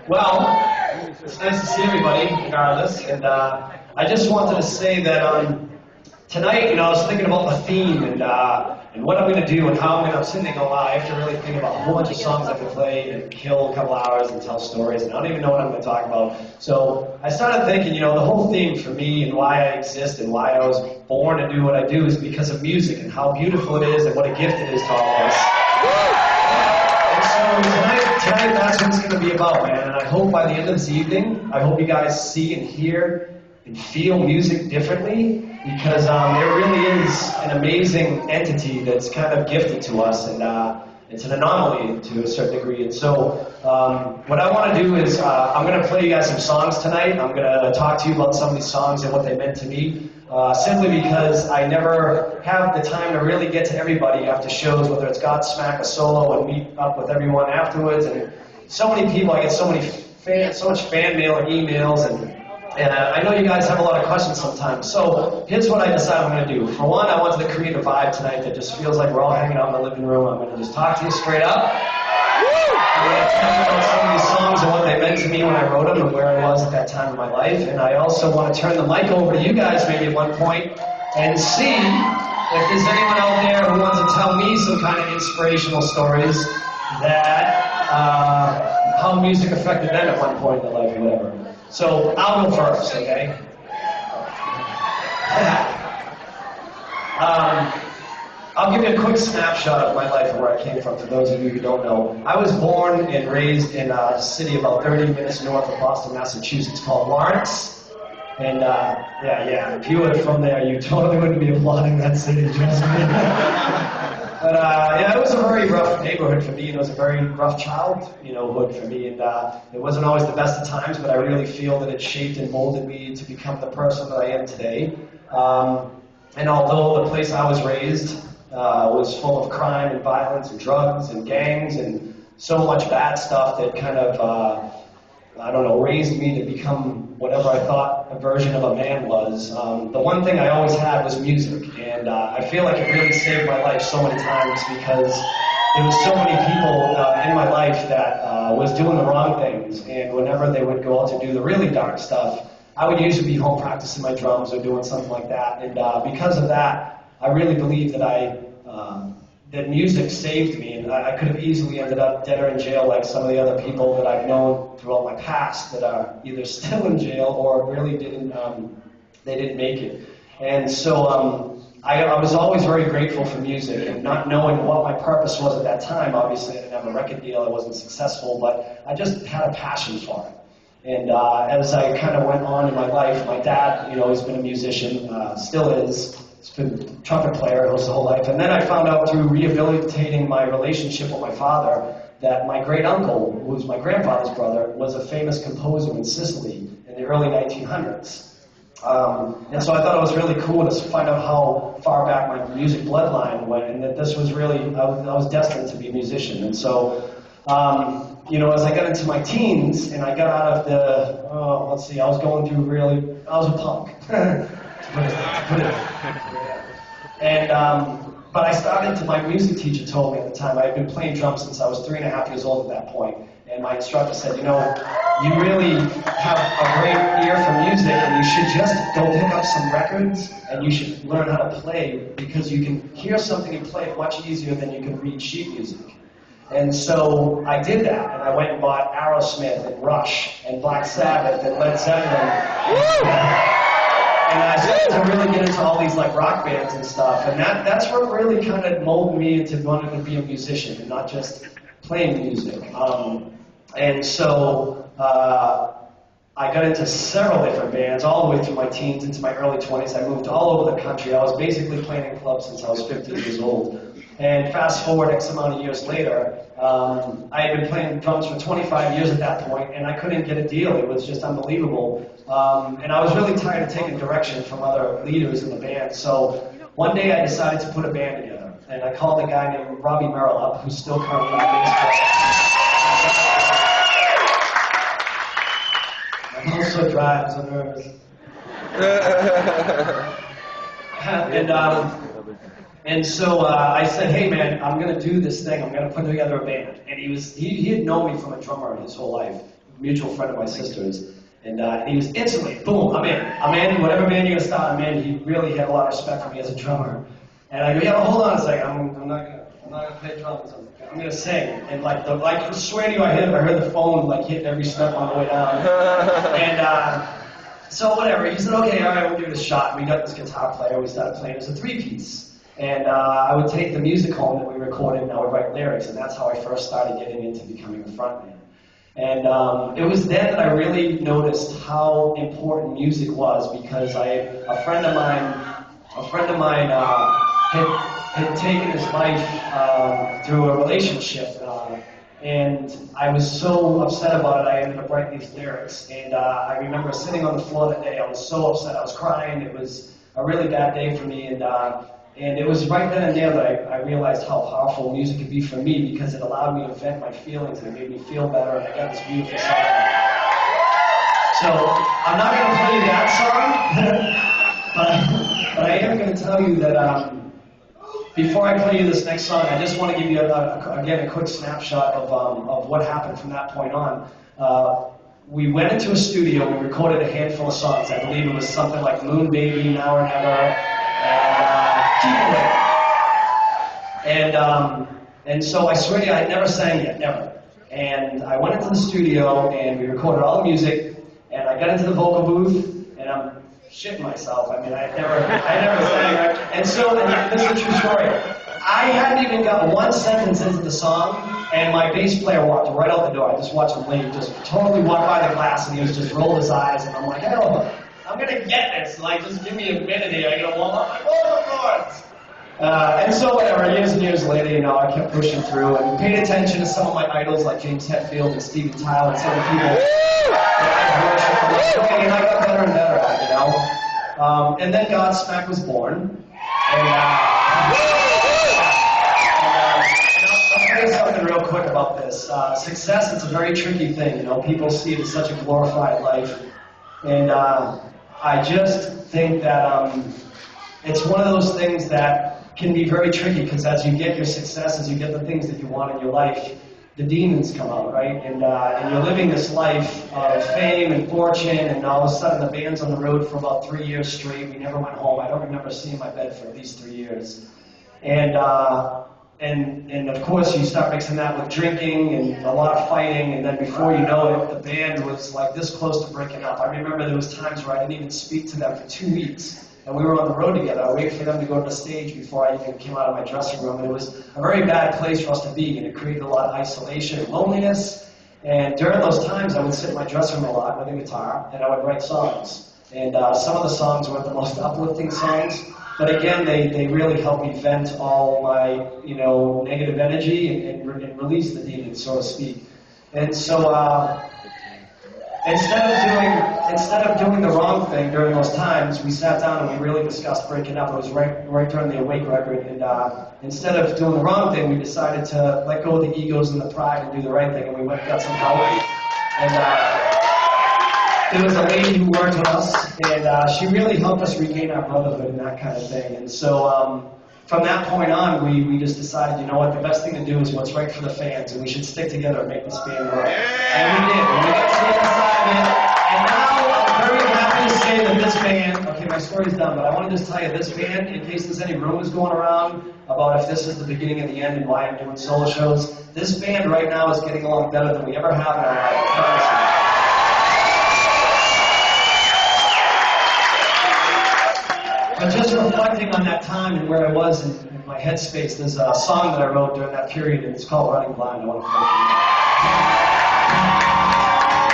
Well, it's nice to see everybody, regardless. And I just wanted to say that tonight, I was thinking about the theme and what I'm going to do and how I'm sitting there going, wow, I have to really think about a whole bunch of songs I can play and kill a couple hours and tell stories, and I don't even know what I'm going to talk about. So I started thinking, the whole theme for me and why I exist and why I was born to do what I do is because of music and how beautiful it is and what a gift it is to all of us. And so tonight that's what it's going to be about, man. And I hope by the end of this evening, I hope you guys see and hear and feel music differently, because there really is an amazing entity that's kind of gifted to us, and it's an anomaly to a certain degree. And so what I want to do is I'm going to play you guys some songs tonight. I'm going to talk to you about some of these songs and what they meant to me, simply because I never have the time to really get to everybody after shows, whether it's Godsmack, a solo, and meet up with everyone afterwards. And so many people, I get so much fan mail or emails, and I know you guys have a lot of questions sometimes. So here's what I decided I'm going to do. For one, I wanted to create a vibe tonight that just feels like we're all hanging out in the living room. I'm going to just talk to you straight up. I'm going to tell you about some of these songs and what they meant to me when I wrote them and where I was at that time in my life. And I also want to turn the mic over to you guys maybe at one point and see if there's anyone out there who wants to tell me some kind of inspirational stories that how music affected them at one point in their life or whatever. So I'll go first, okay? I'll give you a quick snapshot of my life and where I came from, for those of you who don't know. I was born and raised in a city about 30 minutes north of Boston, Massachusetts, called Lawrence. And if you were from there, you totally wouldn't be applauding that city, trust me. But it was a very rough neighborhood for me, and it was a very rough childhood for me, and it wasn't always the best of times, but I really feel that it shaped and molded me to become the person that I am today. And although the place I was raised was full of crime and violence and drugs and gangs and so much bad stuff that kind of raised me to become whatever I thought a version of a man was. The one thing I always had was music, and I feel like it really saved my life so many times, because there was so many people in my life that was doing the wrong things, and whenever they would go out to do the really dark stuff, I would usually be home practicing my drums or doing something like that. And because of that, I really believe that that music saved me, and I could have easily ended up dead or in jail like some of the other people that I've known throughout my past that are either still in jail or really didn't make it. And so I was always very grateful for music, and not knowing what my purpose was at that time. Obviously, I didn't have a record deal, I wasn't successful, but I just had a passion for it. And as I kind of went on in my life, my dad, he's been a musician, still is. He's been a trumpet player his whole life. And then I found out through rehabilitating my relationship with my father that my great uncle, who was my grandfather's brother, was a famous composer in Sicily in the early 1900s. And so I thought it was really cool to find out how far back my music bloodline went, and that this was really, I was destined to be a musician. And so, as I got into my teens and I got out of the, I was going through I was a punk. But I started my music teacher told me at the time, I had been playing drums since I was 3.5 years old at that point, and my instructor said, you really have a great ear for music, and you should just go pick up some records, and you should learn how to play, because you can hear something and play it much easier than you can read sheet music. And so I did that, and I went and bought Aerosmith and Rush and Black Sabbath and Led Zeppelin. And I started to really get into all these rock bands and stuff, and that's what really kind of molded me into wanting to be a musician and not just playing music. And so I got into several different bands all the way through my teens into my early 20s. I moved all over the country. I was basically playing in clubs since I was 15 years old. And fast forward X amount of years later, I had been playing drums for 25 years at that point, and I couldn't get a deal. It was just unbelievable. And I was really tired of taking direction from other leaders in the band. So one day I decided to put a band together, and I called a guy named Robbie Merrill up, who's still currently in the bass player. I'm also dry, I'm so nervous. And so I said, hey man, I'm going to do this thing. I'm going to put together a band. And he had known me from a drummer his whole life, mutual friend of my sister's. And he was instantly, boom, I'm in. Whatever band you're going to start, I'm in. He really had a lot of respect for me as a drummer. And I go, yeah, well, hold on a second. I'm not going to play drums. I'm going to sing. And I swear to you, I heard the phone like hitting every step on the way down. And so whatever. He said, okay, all right, we'll give it a shot. We got this guitar player. We started playing. It was a 3-piece. And I would take the music home that we recorded and I would write lyrics. And that's how I first started getting into becoming a frontman. And it was then that I really noticed how important music was, because a friend of mine had taken his life through a relationship, and I was so upset about it. I ended up writing these lyrics, and I remember sitting on the floor that day. I was so upset. I was crying. It was a really bad day for me, and it was right then and there that I realized how powerful music could be for me, because it allowed me to vent my feelings and it made me feel better, and I got this beautiful song. So I'm not going to play you that song, but I am going to tell you that before I play you this next song, I just want to give you, again, a quick snapshot of what happened from that point on. We went into a studio, we recorded a handful of songs. I believe it was something like Moon Baby, Now or Never, and so I swear to you, I had never sang yet, never. And I went into the studio and we recorded all the music, and I got into the vocal booth, and I'm shitting myself. I mean, I never sang, right? And so, and this is a true story. I hadn't even got one sentence into the song, and my bass player walked right out the door. I just watched him leave, just totally walk by the glass, and he was just rolled his eyes, and I'm like, hell, I'm gonna get this. Like, just give me a minute here. I gotta warm up. Like, oh, of course. And so whatever, years and years later, you know, I kept pushing through and paid attention to some of my idols like James Hetfield and Steven Tyler and some of the people that I worship. And I got better and better at it, you know. And then Godsmack was born. And I'll tell you something real quick about this. Success, it's a very tricky thing, you know. People see it as such a glorified life. And I just think that it's one of those things that can be very tricky, because as you get your success, as you get the things that you want in your life, the demons come out, right? And you're living this life of fame and fortune, and all of a sudden the band's on the road for about 3 years straight. We never went home. I don't remember seeing my bed for at least 3 years. And of course you start mixing that with drinking and a lot of fighting, and then before you know it, the band was like this close to breaking up. I remember there was times where I didn't even speak to them for 2 weeks. And we were on the road together. I waited for them to go to the stage before I even came out of my dressing room. And it was a very bad place for us to be, and it created a lot of isolation and loneliness. And during those times, I would sit in my dressing room a lot with a guitar, and I would write songs. And some of the songs weren't the most uplifting songs, but again, they really helped me vent all my, you know, negative energy and release the demons, so to speak. And so instead of doing the wrong thing during those times, we sat down and we really discussed breaking up. It was right during the Awake record, and instead of doing the wrong thing, we decided to let go of the egos and the pride and do the right thing, and we went and got some help. And there was a lady who worked with us, and she really helped us regain our brotherhood and that kind of thing. And so from that point on, we just decided, you know what, the best thing to do is what's right for the fans, and we should stick together and make this band work. And we did. And we got to the other side of it. And now I'm very happy to say that this band, okay, my story's done, but I want to just tell you, this band, in case there's any rumors going around about if this is the beginning and the end and why I'm doing solo shows, this band right now is getting along better than we ever have in our life. I promise you. But just reflecting on that time and where I was in my headspace, there's a song that I wrote during that period, and it's called Running Blind. I want to play it.